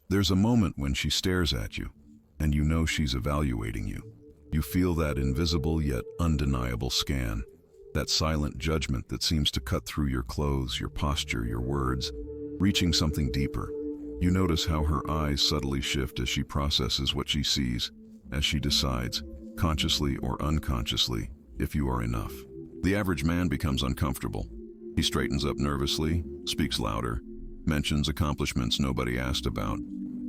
There's a moment when she stares at you, and you know she's evaluating you. You feel that invisible yet undeniable scan, that silent judgment that seems to cut through your clothes, your posture, your words, reaching something deeper. You notice how her eyes subtly shift as she processes what she sees, as she decides, consciously or unconsciously, if you are enough. The average man becomes uncomfortable. He straightens up nervously, speaks louder, mentions accomplishments nobody asked about,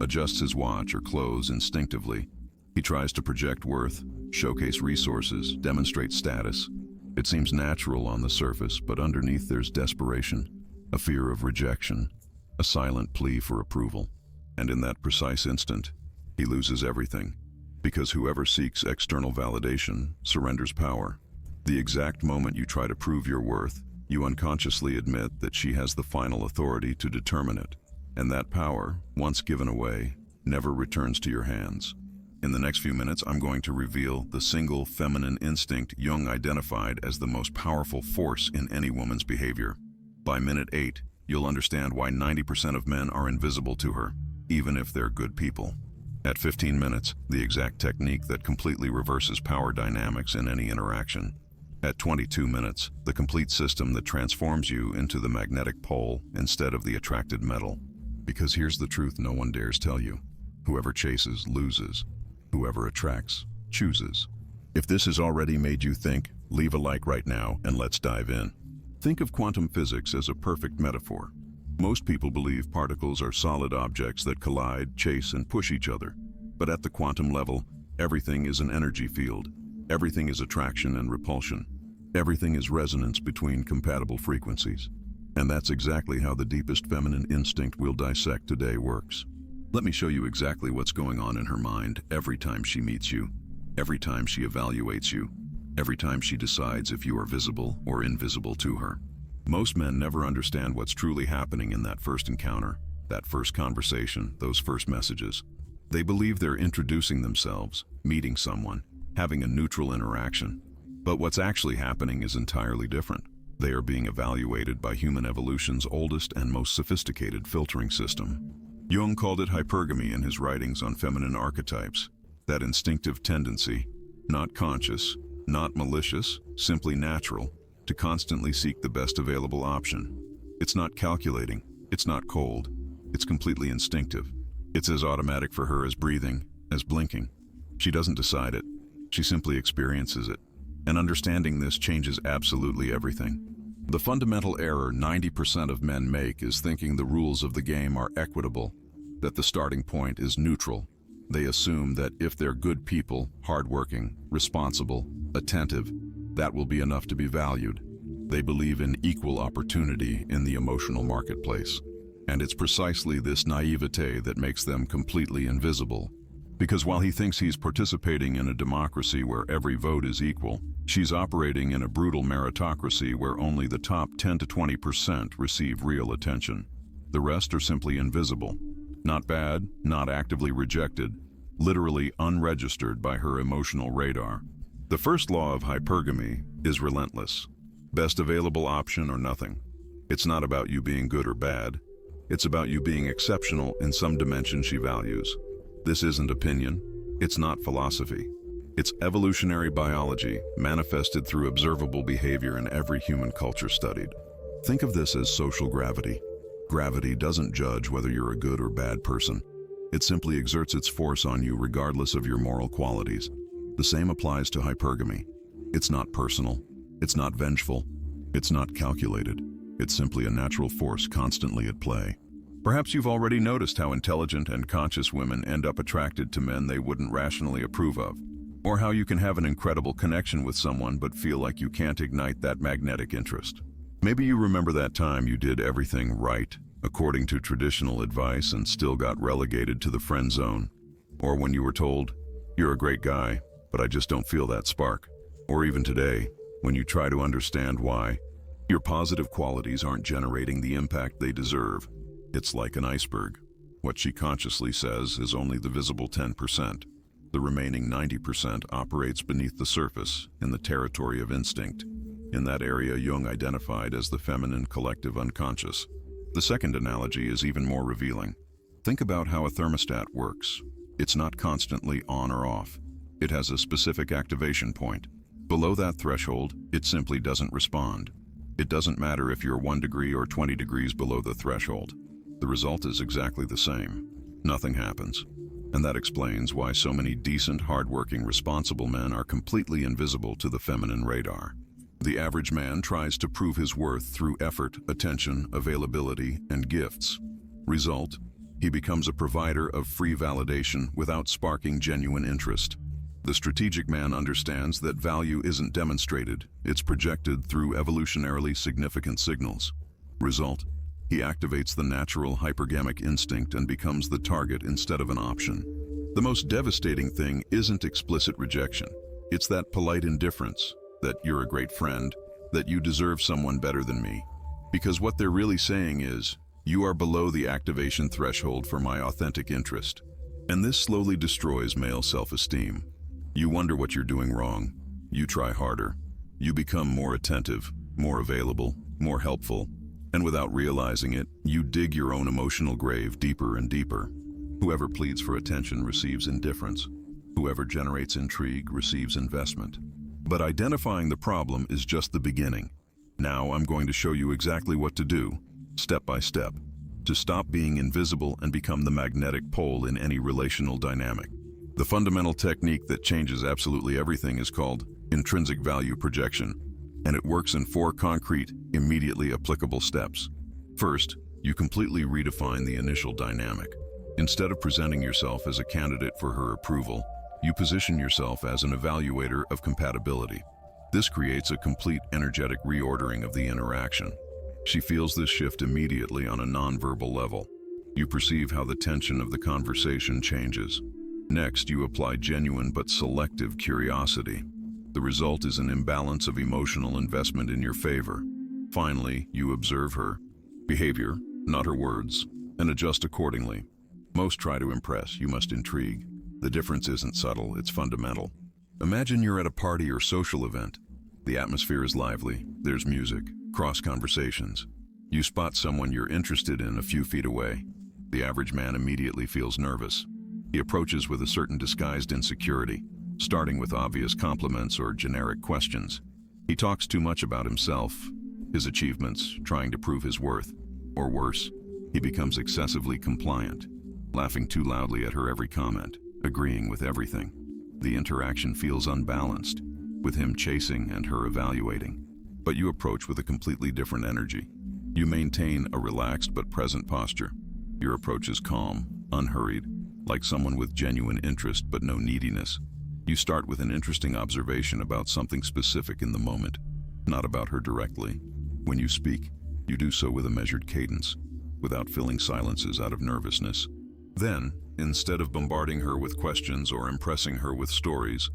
adjusts his watch or clothes instinctively. He tries to project worth, showcase resources, demonstrate status. It seems natural on the surface, but underneath there's desperation, a fear of rejection, a silent plea for approval. And in that precise instant, he loses everything, because whoever seeks external validation surrenders power. The exact moment you try to prove your worth, you unconsciously admit that she has the final authority to determine it, and that power, once given away, never returns to your hands. In the next few minutes, I'm going to reveal the single feminine instinct Jung identified as the most powerful force in any woman's behavior. By minute 8, you'll understand why 90% of men are invisible to her, even if they're good people. At 15 minutes, the exact technique that completely reverses power dynamics in any interaction. At 22 minutes, the complete system that transforms you into the magnetic pole instead of the attracted metal. Because here's the truth no one dares tell you. Whoever chases, loses. Whoever attracts, chooses. If this has already made you think, leave a like right now and let's dive in. Think of quantum physics as a perfect metaphor. Most people believe particles are solid objects that collide, chase, and push each other. But at the quantum level, everything is an energy field. Everything is attraction and repulsion. Everything is resonance between compatible frequencies. And that's exactly how the deepest feminine instinct we'll dissect today works. Let me show you exactly what's going on in her mind every time she meets you, every time she evaluates you, every time she decides if you are visible or invisible to her. Most men never understand what's truly happening in that first encounter, that first conversation, those first messages. They believe they're introducing themselves, meeting someone, having a neutral interaction. But what's actually happening is entirely different. They are being evaluated by human evolution's oldest and most sophisticated filtering system. Jung called it hypergamy in his writings on feminine archetypes, that instinctive tendency, not conscious, not malicious, simply natural, to constantly seek the best available option. It's not calculating, it's not cold, it's completely instinctive. It's as automatic for her as breathing, as blinking. She doesn't decide it, she simply experiences it. And understanding this changes absolutely everything. The fundamental error 90% of men make is thinking the rules of the game are equitable, that the starting point is neutral. They assume that if they're good people, hardworking, responsible, attentive, that will be enough to be valued. They believe in equal opportunity in the emotional marketplace. And it's precisely this naivete that makes them completely invisible. Because while he thinks he's participating in a democracy where every vote is equal, she's operating in a brutal meritocracy where only the top 10 to 20% receive real attention. The rest are simply invisible. Not bad, not actively rejected, literally unregistered by her emotional radar. The first law of hypergamy is relentless. Best available option or nothing. It's not about you being good or bad. It's about you being exceptional in some dimension she values. This isn't opinion. It's not philosophy. It's evolutionary biology manifested through observable behavior in every human culture studied. Think of this as social gravity. Gravity doesn't judge whether you're a good or bad person. It simply exerts its force on you regardless of your moral qualities. The same applies to hypergamy. It's not personal. It's not vengeful. It's not calculated. It's simply a natural force constantly at play. Perhaps you've already noticed how intelligent and conscious women end up attracted to men they wouldn't rationally approve of, or how you can have an incredible connection with someone but feel like you can't ignite that magnetic interest. Maybe you remember that time you did everything right, according to traditional advice, and still got relegated to the friend zone. Or when you were told, "You're a great guy, but I just don't feel that spark." Or even today, when you try to understand why, your positive qualities aren't generating the impact they deserve. It's like an iceberg. What she consciously says is only the visible 10%. The remaining 90% operates beneath the surface, in the territory of instinct. In that area Jung identified as the feminine collective unconscious. The second analogy is even more revealing. Think about how a thermostat works. It's not constantly on or off. It has a specific activation point. Below that threshold, it simply doesn't respond. It doesn't matter if you're 1 degree or 20 degrees below the threshold. The result is exactly the same. Nothing happens. And that explains why so many decent, hardworking, responsible men are completely invisible to the feminine radar. The average man tries to prove his worth through effort, attention, availability, and gifts. Result: he becomes a provider of free validation without sparking genuine interest. The strategic man understands that value isn't demonstrated, it's projected through evolutionarily significant signals. Result: he activates the natural hypergamic instinct and becomes the target instead of an option. The most devastating thing isn't explicit rejection. It's that polite indifference, that you're a great friend, that you deserve someone better than me. Because what they're really saying is, you are below the activation threshold for my authentic interest. And this slowly destroys male self-esteem. You wonder what you're doing wrong. You try harder. You become more attentive, more available, more helpful. And without realizing it, you dig your own emotional grave deeper and deeper. Whoever pleads for attention receives indifference. Whoever generates intrigue receives investment. But identifying the problem is just the beginning. Now I'm going to show you exactly what to do, step by step, to stop being invisible and become the magnetic pole in any relational dynamic. The fundamental technique that changes absolutely everything is called intrinsic value projection, and it works in 4 concrete, immediately applicable steps. First, you completely redefine the initial dynamic. Instead of presenting yourself as a candidate for her approval, you position yourself as an evaluator of compatibility. This creates a complete energetic reordering of the interaction. She feels this shift immediately on a nonverbal level. You perceive how the tension of the conversation changes. Next, you apply genuine but selective curiosity. The result is an imbalance of emotional investment in your favor. Finally, you observe her behavior, not her words, and adjust accordingly. Most try to impress, you must intrigue. The difference isn't subtle, it's fundamental. Imagine you're at a party or social event. The atmosphere is lively, there's music, cross conversations. You spot someone you're interested in a few feet away. The average man immediately feels nervous. He approaches with a certain disguised insecurity, starting with obvious compliments or generic questions. He talks too much about himself, his achievements, trying to prove his worth. Or worse, he becomes excessively compliant, laughing too loudly at her every comment, agreeing with everything. The interaction feels unbalanced, with him chasing and her evaluating. But you approach with a completely different energy. You maintain a relaxed but present posture. Your approach is calm, unhurried, like someone with genuine interest but no neediness. You start with an interesting observation about something specific in the moment, not about her directly. When you speak, you do so with a measured cadence, without filling silences out of nervousness. Then, instead of bombarding her with questions or impressing her with stories,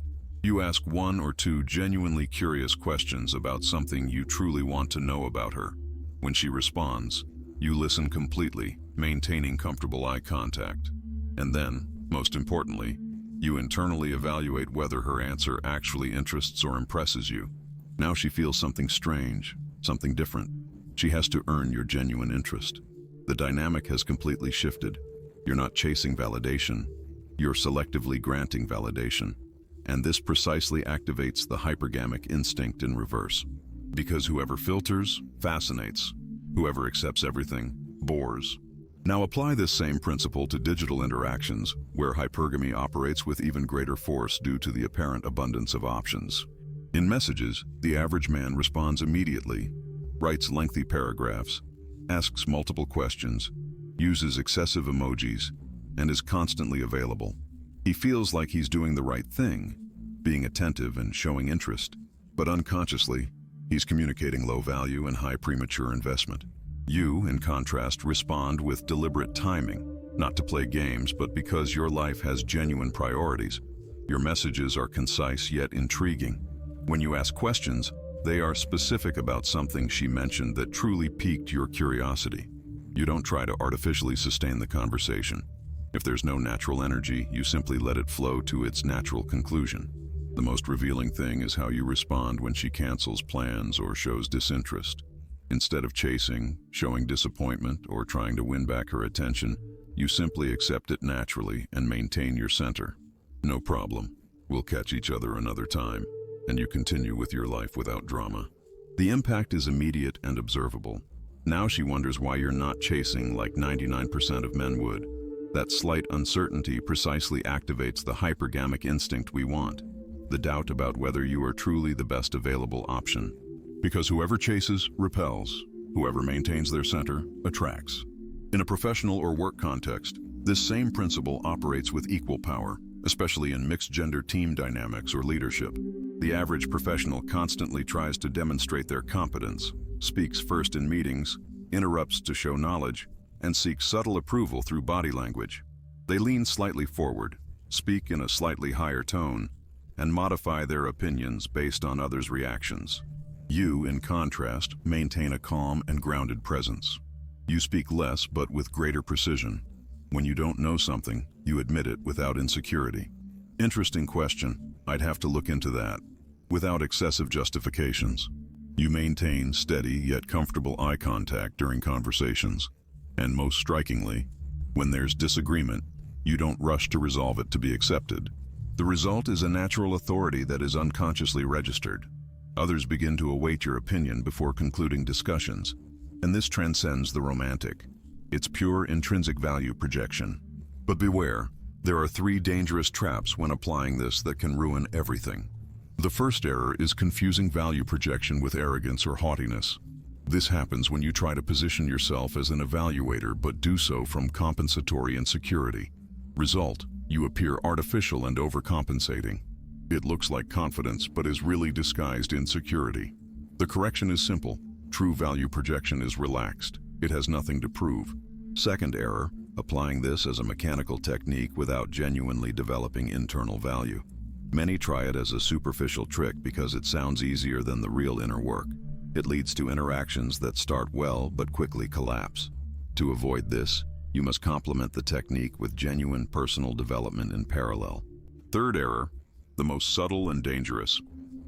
you ask 1 or 2 genuinely curious questions about something you truly want to know about her. When she responds, you listen completely, maintaining comfortable eye contact. And then, most importantly, you internally evaluate whether her answer actually interests or impresses you. Now she feels something strange, something different. She has to earn your genuine interest. The dynamic has completely shifted. You're not chasing validation, you're selectively granting validation. And this precisely activates the hypergamic instinct in reverse. Because whoever filters, fascinates. Whoever accepts everything, bores. Now apply this same principle to digital interactions, where hypergamy operates with even greater force due to the apparent abundance of options. In messages, the average man responds immediately, writes lengthy paragraphs, asks multiple questions, uses excessive emojis, and is constantly available. He feels like he's doing the right thing, being attentive and showing interest, but unconsciously, he's communicating low value and high premature investment. You, in contrast, respond with deliberate timing, not to play games, but because your life has genuine priorities. Your messages are concise yet intriguing. When you ask questions, they are specific about something she mentioned that truly piqued your curiosity. You don't try to artificially sustain the conversation. If there's no natural energy, you simply let it flow to its natural conclusion. The most revealing thing is how you respond when she cancels plans or shows disinterest. Instead of chasing, showing disappointment, or trying to win back her attention, You simply accept it naturally and maintain your center. No problem. We'll catch each other another time, and you continue with your life without drama. The impact is immediate and observable. Now she wonders why you're not chasing like 99% of men would. That slight uncertainty precisely activates the hypergamic instinct we want, the doubt about whether you are truly the best available option. Because whoever chases repels, whoever maintains their center attracts. In a professional or work context, this same principle operates with equal power, especially in mixed-gender team dynamics or leadership. The average professional constantly tries to demonstrate their competence, speaks first in meetings, interrupts to show knowledge, and seeks subtle approval through body language. They lean slightly forward, speak in a slightly higher tone, and modify their opinions based on others' reactions. You, in contrast, maintain a calm and grounded presence. You speak less but with greater precision. When you don't know something, you admit it without insecurity. Interesting question. I'd have to look into that. Without excessive justifications. You maintain steady yet comfortable eye contact during conversations. And most strikingly, when there's disagreement, you don't rush to resolve it to be accepted. The result is a natural authority that is unconsciously registered. Others begin to await your opinion before concluding discussions, and this transcends the romantic. It's pure intrinsic value projection. But beware, there are 3 dangerous traps when applying this that can ruin everything. The first error is confusing value projection with arrogance or haughtiness. This happens when you try to position yourself as an evaluator but do so from compensatory insecurity. Result, you appear artificial and overcompensating. It looks like confidence but is really disguised insecurity. The correction is simple. True value projection is relaxed. It has nothing to prove. Second error, applying this as a mechanical technique without genuinely developing internal value. Many try it as a superficial trick because it sounds easier than the real inner work. It leads to interactions that start well but quickly collapse. To avoid this, you must complement the technique with genuine personal development in parallel. Third error, the most subtle and dangerous,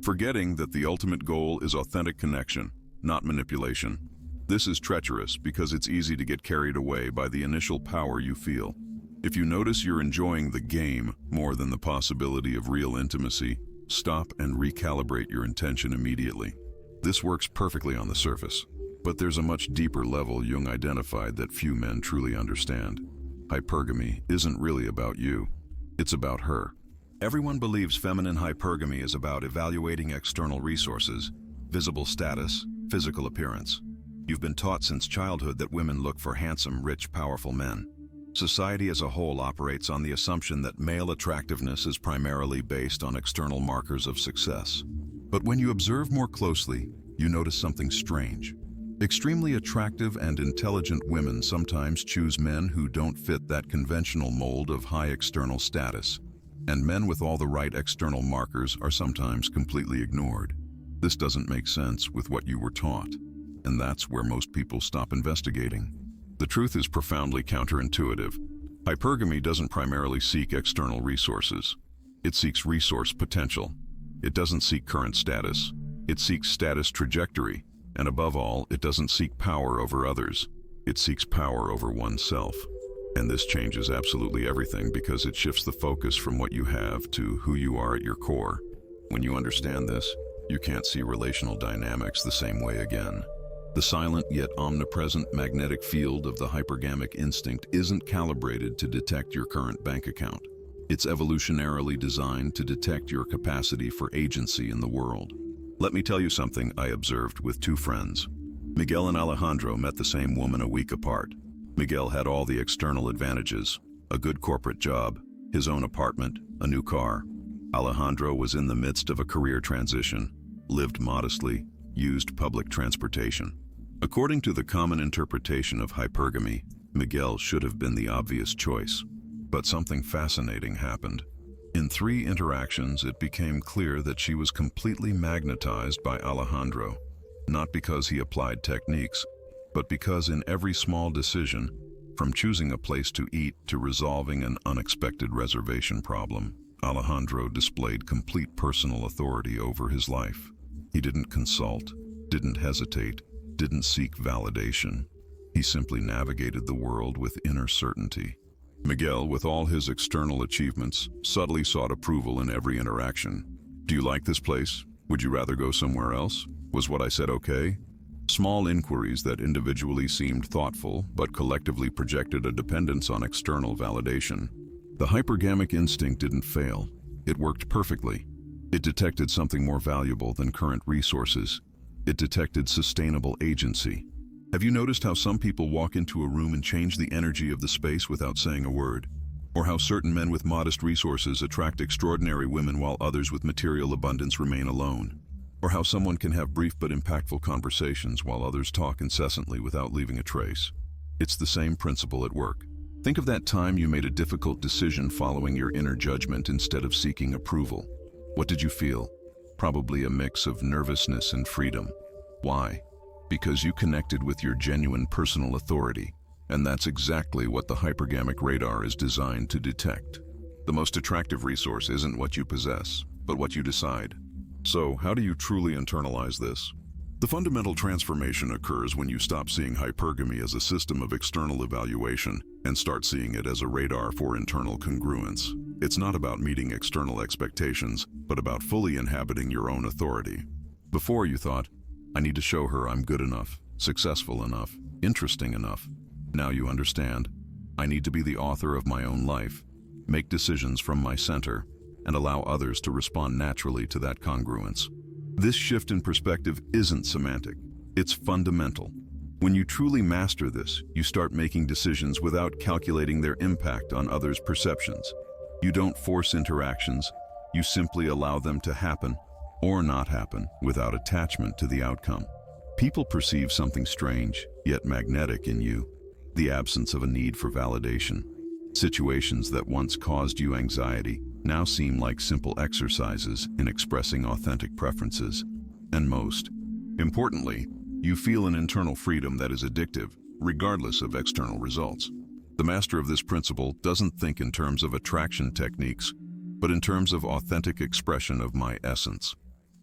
forgetting that the ultimate goal is authentic connection, not manipulation. This is treacherous because it's easy to get carried away by the initial power you feel. If you notice you're enjoying the game more than the possibility of real intimacy, stop and recalibrate your intention immediately. This works perfectly on the surface, but there's a much deeper level Jung identified that few men truly understand. Hypergamy isn't really about you, it's about her. Everyone believes feminine hypergamy is about evaluating external resources, visible status, physical appearance. You've been taught since childhood that women look for handsome, rich, powerful men. Society as a whole operates on the assumption that male attractiveness is primarily based on external markers of success. But when you observe more closely, you notice something strange. Extremely attractive and intelligent women sometimes choose men who don't fit that conventional mold of high external status, and men with all the right external markers are sometimes completely ignored. This doesn't make sense with what you were taught, and that's where most people stop investigating. The truth is profoundly counterintuitive. Hypergamy doesn't primarily seek external resources. It seeks resource potential. It doesn't seek current status. It seeks status trajectory. And above all, it doesn't seek power over others. It seeks power over oneself. And this changes absolutely everything because it shifts the focus from what you have to who you are at your core. When you understand this, you can't see relational dynamics the same way again. The silent yet omnipresent magnetic field of the hypergamic instinct isn't calibrated to detect your current bank account. It's evolutionarily designed to detect your capacity for agency in the world. Let me tell you something I observed with 2 friends. Miguel and Alejandro met the same woman a week apart. Miguel had all the external advantages, a good corporate job, his own apartment, a new car. Alejandro was in the midst of a career transition, lived modestly, used public transportation. According to the common interpretation of hypergamy, Miguel should have been the obvious choice. But something fascinating happened. In 3 interactions, it became clear that she was completely magnetized by Alejandro, not because he applied techniques, but because in every small decision, from choosing a place to eat to resolving an unexpected reservation problem, Alejandro displayed complete personal authority over his life. He didn't consult, didn't hesitate, didn't seek validation. He simply navigated the world with inner certainty. Miguel, with all his external achievements, subtly sought approval in every interaction. Do you like this place? Would you rather go somewhere else? Was what I said okay? Small inquiries that individually seemed thoughtful but collectively projected a dependence on external validation. The hypergamic instinct didn't fail. It worked perfectly. It detected something more valuable than current resources. It detected sustainable agency. Have you noticed how some people walk into a room and change the energy of the space without saying a word? Or how certain men with modest resources attract extraordinary women while others with material abundance remain alone? Or how someone can have brief but impactful conversations while others talk incessantly without leaving a trace? It's the same principle at work. Think of that time you made a difficult decision following your inner judgment instead of seeking approval. What did you feel? Probably a mix of nervousness and freedom. Why? Because you connected with your genuine personal authority, and that's exactly what the hypergamic radar is designed to detect. The most attractive resource isn't what you possess, but what you decide. So, how do you truly internalize this? The fundamental transformation occurs when you stop seeing hypergamy as a system of external evaluation and start seeing it as a radar for internal congruence. It's not about meeting external expectations, but about fully inhabiting your own authority. Before you thought, I need to show her I'm good enough, successful enough, interesting enough. Now you understand. I need to be the author of my own life, make decisions from my center, and allow others to respond naturally to that congruence. This shift in perspective isn't semantic. It's fundamental. When you truly master this, you start making decisions without calculating their impact on others' perceptions. You don't force interactions. You simply allow them to happen or not happen without attachment to the outcome. People perceive something strange, yet magnetic in you, the absence of a need for validation. Situations that once caused you anxiety now seem like simple exercises in expressing authentic preferences. And most importantly, you feel an internal freedom that is addictive, regardless of external results. The master of this principle doesn't think in terms of attraction techniques, but in terms of authentic expression of my essence.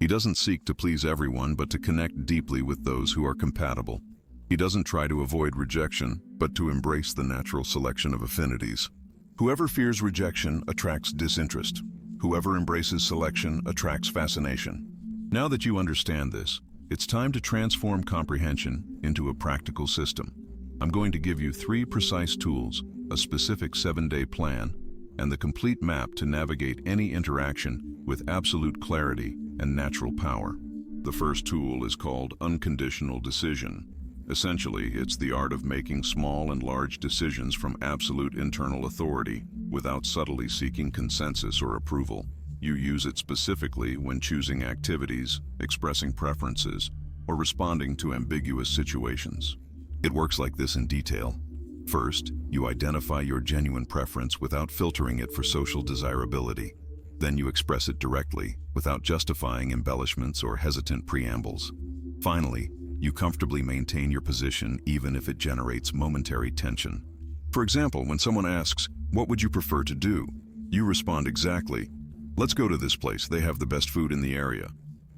He doesn't seek to please everyone, but to connect deeply with those who are compatible. He doesn't try to avoid rejection, but to embrace the natural selection of affinities. Whoever fears rejection attracts disinterest. Whoever embraces selection attracts fascination. Now that you understand this, it's time to transform comprehension into a practical system. I'm going to give you 3 precise tools, a specific 7-day plan, and the complete map to navigate any interaction with absolute clarity and natural power. The first tool is called unconditional decision. Essentially, it's the art of making small and large decisions from absolute internal authority, without subtly seeking consensus or approval. You use it specifically when choosing activities, expressing preferences, or responding to ambiguous situations. It works like this in detail. First, you identify your genuine preference without filtering it for social desirability. Then you express it directly, without justifying embellishments or hesitant preambles. Finally, you comfortably maintain your position even if it generates momentary tension. For example, when someone asks, "What would you prefer to do?" you respond exactly, "Let's go to this place, they have the best food in the area."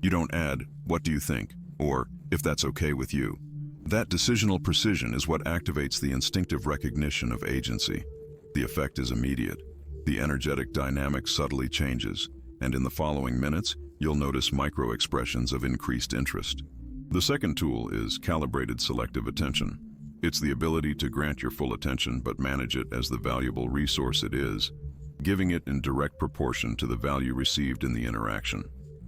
You don't add, "What do you think?" or "If that's okay with you." That decisional precision is what activates the instinctive recognition of agency. The effect is immediate. The energetic dynamic subtly changes, and in the following minutes, you'll notice micro-expressions of increased interest. The second tool is calibrated selective attention. It's the ability to grant your full attention but manage it as the valuable resource it is, giving it in direct proportion to the value received in the interaction.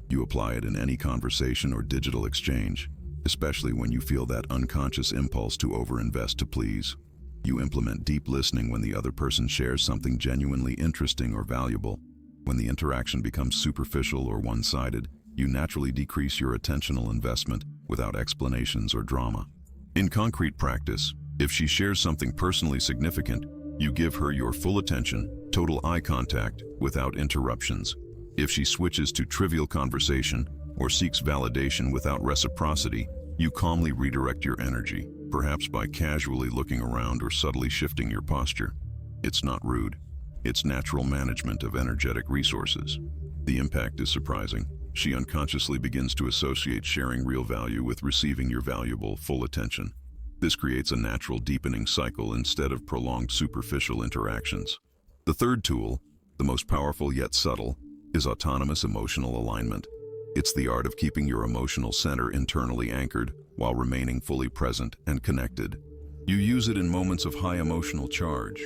You apply it in any conversation or digital exchange, especially when you feel that unconscious impulse to overinvest to please. You implement deep listening when the other person shares something genuinely interesting or valuable. When the interaction becomes superficial or one-sided, you naturally decrease your attentional investment without explanations or drama. In concrete practice, if she shares something personally significant, you give her your full attention, total eye contact, without interruptions. If she switches to trivial conversation or seeks validation without reciprocity, you calmly redirect your energy, perhaps by casually looking around or subtly shifting your posture. It's not rude. It's natural management of energetic resources. The impact is surprising. She unconsciously begins to associate sharing real value with receiving your valuable, full attention. This creates a natural deepening cycle instead of prolonged superficial interactions. The third tool, the most powerful yet subtle, is autonomous emotional alignment. It's the art of keeping your emotional center internally anchored while remaining fully present and connected. You use it in moments of high emotional charge,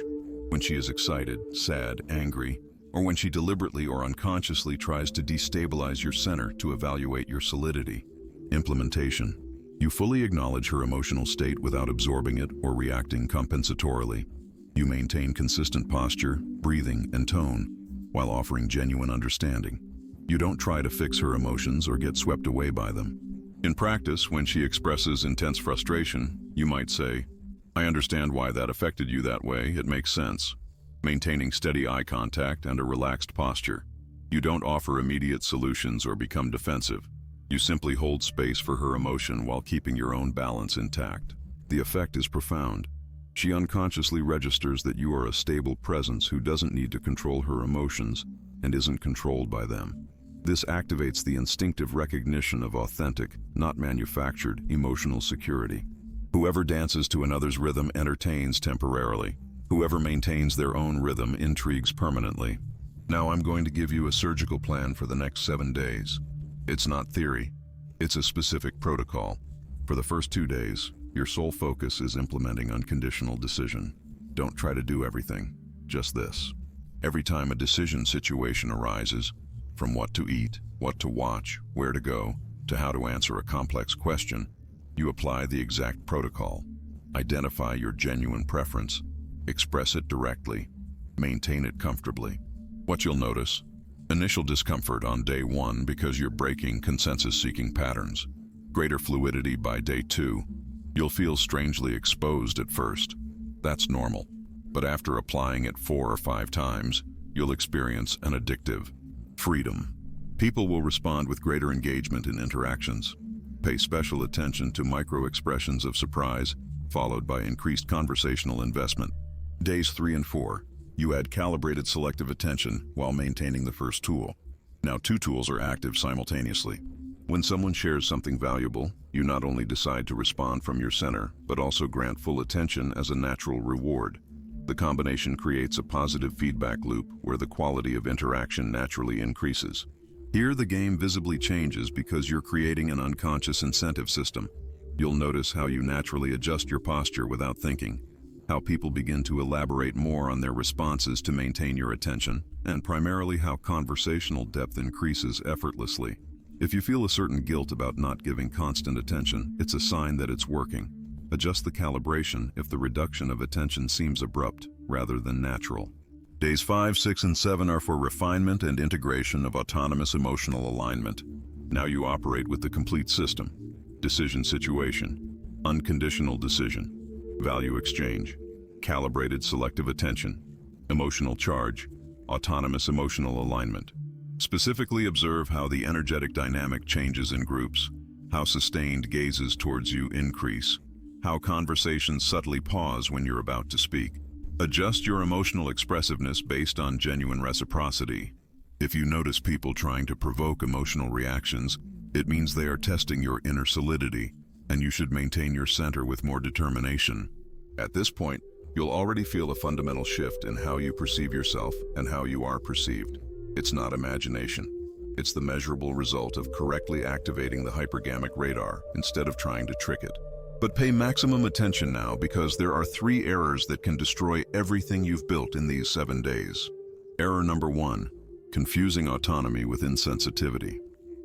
when she is excited, sad, angry, or when she deliberately or unconsciously tries to destabilize your center to evaluate your solidity. Implementation. You fully acknowledge her emotional state without absorbing it or reacting compensatorily. You maintain consistent posture, breathing, and tone, while offering genuine understanding. You don't try to fix her emotions or get swept away by them. In practice, when she expresses intense frustration, you might say, "I understand why that affected you that way, it makes sense." Maintaining steady eye contact and a relaxed posture. You don't offer immediate solutions or become defensive. You simply hold space for her emotion while keeping your own balance intact. The effect is profound. She unconsciously registers that you are a stable presence who doesn't need to control her emotions and isn't controlled by them. This activates the instinctive recognition of authentic, not manufactured, emotional security. Whoever dances to another's rhythm entertains temporarily. Whoever maintains their own rhythm intrigues permanently. Now I'm going to give you a surgical plan for the next 7 days. It's not theory. It's a specific protocol. For the first 2 days, your sole focus is implementing unconditional decision. Don't try to do everything, just this. Every time a decision situation arises, from what to eat, what to watch, where to go, to how to answer a complex question, you apply the exact protocol. Identify your genuine preference, express it directly, maintain it comfortably. What you'll notice: initial discomfort on day 1 because you're breaking consensus-seeking patterns. Greater fluidity by day 2. You'll feel strangely exposed at first. That's normal. But after applying it 4 or 5 times, you'll experience an addictive freedom. People will respond with greater engagement in interactions. Pay special attention to micro-expressions of surprise, followed by increased conversational investment. Days 3 and 4, you add calibrated selective attention while maintaining the first tool. Now 2 tools are active simultaneously. When someone shares something valuable, you not only decide to respond from your center, but also grant full attention as a natural reward. The combination creates a positive feedback loop where the quality of interaction naturally increases. Here the game visibly changes because you're creating an unconscious incentive system. You'll notice how you naturally adjust your posture without thinking, how people begin to elaborate more on their responses to maintain your attention, and primarily how conversational depth increases effortlessly. If you feel a certain guilt about not giving constant attention, it's a sign that it's working. Adjust the calibration if the reduction of attention seems abrupt rather than natural. Days 5, 6, and 7 are for refinement and integration of autonomous emotional alignment. Now you operate with the complete system. Decision situation, unconditional decision, value exchange, calibrated selective attention, emotional charge, autonomous emotional alignment. Specifically observe how the energetic dynamic changes in groups, how sustained gazes towards you increase, how conversations subtly pause when you're about to speak. Adjust your emotional expressiveness based on genuine reciprocity. If you notice people trying to provoke emotional reactions, it means they are testing your inner solidity, and you should maintain your center with more determination. At this point, you'll already feel a fundamental shift in how you perceive yourself and how you are perceived. It's not imagination. It's the measurable result of correctly activating the hypergamic radar instead of trying to trick it. But pay maximum attention now, because there are 3 errors that can destroy everything you've built in these 7 days. Error number 1, confusing autonomy with insensitivity.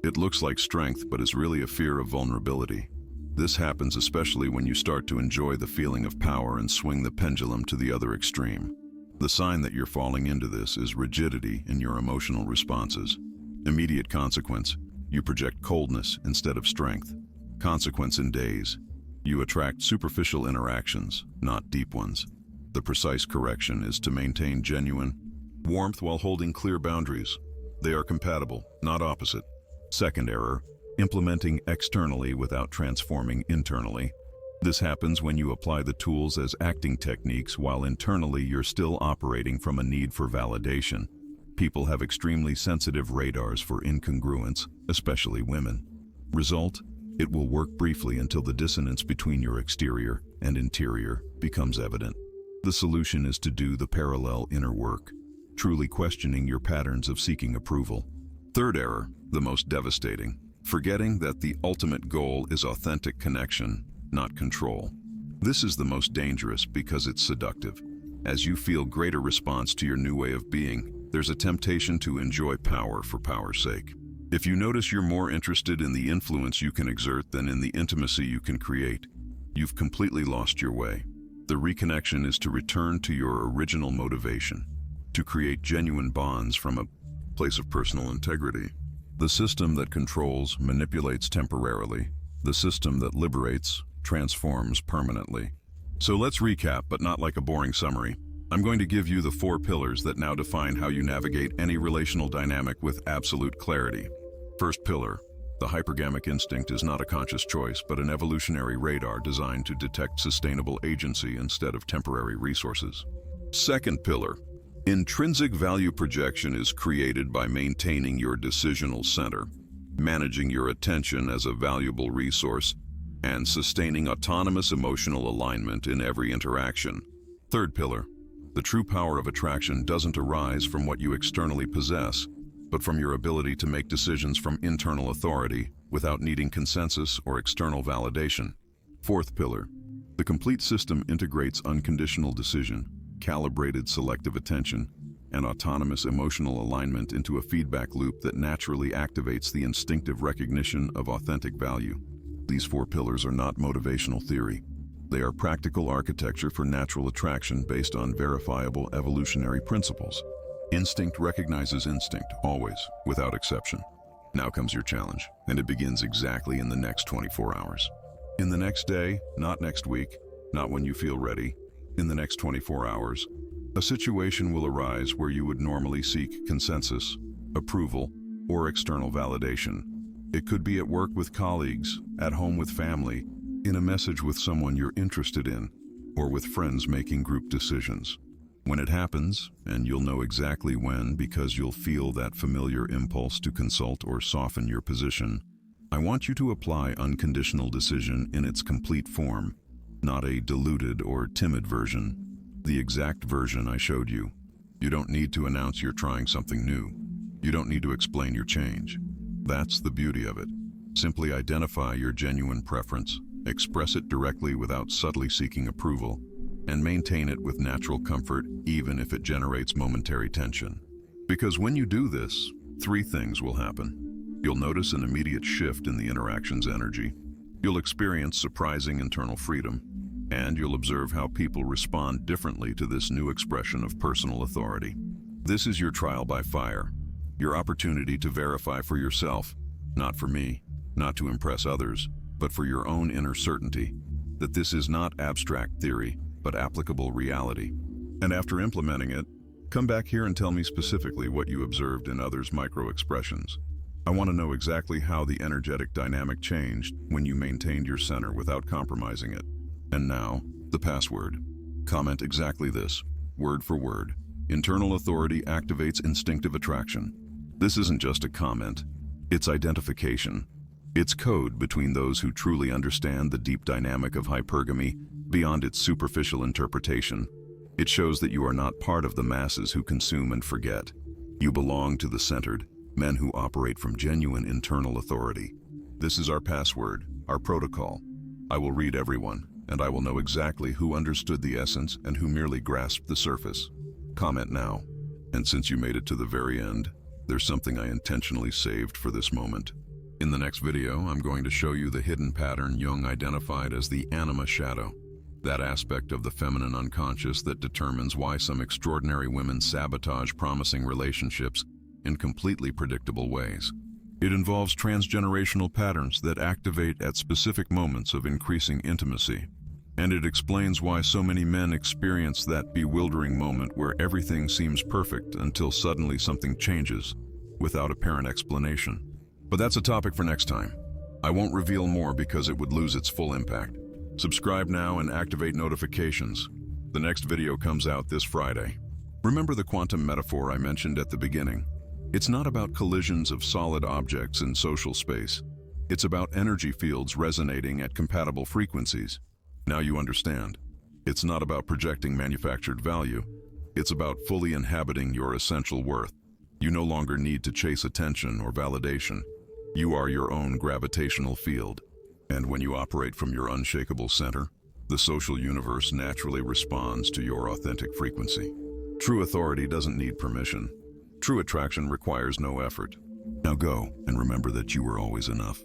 It looks like strength, but is really a fear of vulnerability. This happens especially when you start to enjoy the feeling of power and swing the pendulum to the other extreme. The sign that you're falling into this is rigidity in your emotional responses. Immediate consequence: you project coldness instead of strength. Consequence in days: you attract superficial interactions, not deep ones. The precise correction is to maintain genuine warmth while holding clear boundaries. They are compatible, not opposite. Second error: implementing externally without transforming internally. This happens when you apply the tools as acting techniques while internally you're still operating from a need for validation. People have extremely sensitive radars for incongruence, especially women. Result: It will work briefly until the dissonance between your exterior and interior becomes evident. The solution is to do the parallel inner work, truly questioning your patterns of seeking approval. Third error, the most devastating, forgetting that the ultimate goal is authentic connection, not control. This is the most dangerous because it's seductive. As you feel greater response to your new way of being, there's a temptation to enjoy power for power's sake. If you notice you're more interested in the influence you can exert than in the intimacy you can create, you've completely lost your way. The reconnection is to return to your original motivation, to create genuine bonds from a place of personal integrity. The system that controls manipulates temporarily. The system that liberates transforms permanently. So let's recap, but not like a boring summary. I'm going to give you the 4 pillars that now define how you navigate any relational dynamic with absolute clarity. First pillar, the hypergamic instinct is not a conscious choice, but an evolutionary radar designed to detect sustainable agency instead of temporary resources. Second pillar, intrinsic value projection is created by maintaining your decisional center, managing your attention as a valuable resource, and sustaining autonomous emotional alignment in every interaction. Third pillar, the true power of attraction doesn't arise from what you externally possess, but from your ability to make decisions from internal authority without needing consensus or external validation. Fourth pillar, the complete system integrates unconditional decision, calibrated selective attention, and autonomous emotional alignment into a feedback loop that naturally activates the instinctive recognition of authentic value. These 4 pillars are not motivational theory. They are practical architecture for natural attraction based on verifiable evolutionary principles. Instinct recognizes instinct, always, without exception. Now comes your challenge, and it begins exactly in the next 24 hours. In the next day, not next week, not when you feel ready, in the next 24 hours, a situation will arise where you would normally seek consensus, approval, or external validation. It could be at work with colleagues, at home with family, in a message with someone you're interested in, or with friends making group decisions. When it happens, and you'll know exactly when because you'll feel that familiar impulse to consult or soften your position, I want you to apply unconditional decision in its complete form, not a diluted or timid version, the exact version I showed you. You don't need to announce you're trying something new. You don't need to explain your change. That's the beauty of it. Simply identify your genuine preference, express it directly without subtly seeking approval, and maintain it with natural comfort even if it generates momentary tension. Because when you do this, 3 things will happen. You'll notice an immediate shift in the interaction's energy. You'll experience surprising internal freedom, and you'll observe how people respond differently to this new expression of personal authority. This is your trial by fire, your opportunity to verify for yourself, not for me, not to impress others, but for your own inner certainty, that this is not abstract theory, but applicable reality. And after implementing it, come back here and tell me specifically what you observed in others' micro-expressions. I want to know exactly how the energetic dynamic changed when you maintained your center without compromising it. And now, the password. Comment exactly this, word for word. Internal authority activates instinctive attraction. This isn't just a comment, it's identification. It's code between those who truly understand the deep dynamic of hypergamy beyond its superficial interpretation. It shows that you are not part of the masses who consume and forget. You belong to the centered, men who operate from genuine internal authority. This is our password, our protocol. I will read everyone, and I will know exactly who understood the essence and who merely grasped the surface. Comment now. And since you made it to the very end, there's something I intentionally saved for this moment. In the next video, I'm going to show you the hidden pattern Jung identified as the anima shadow, that aspect of the feminine unconscious that determines why some extraordinary women sabotage promising relationships in completely predictable ways. It involves transgenerational patterns that activate at specific moments of increasing intimacy. And it explains why so many men experience that bewildering moment where everything seems perfect until suddenly something changes, without apparent explanation. But that's a topic for next time. I won't reveal more because it would lose its full impact. Subscribe now and activate notifications. The next video comes out this Friday. Remember the quantum metaphor I mentioned at the beginning? It's not about collisions of solid objects in social space. It's about energy fields resonating at compatible frequencies. Now you understand. It's not about projecting manufactured value. It's about fully inhabiting your essential worth. You no longer need to chase attention or validation. You are your own gravitational field. And when you operate from your unshakable center, the social universe naturally responds to your authentic frequency. True authority doesn't need permission. True attraction requires no effort. Now go and remember that you are always enough.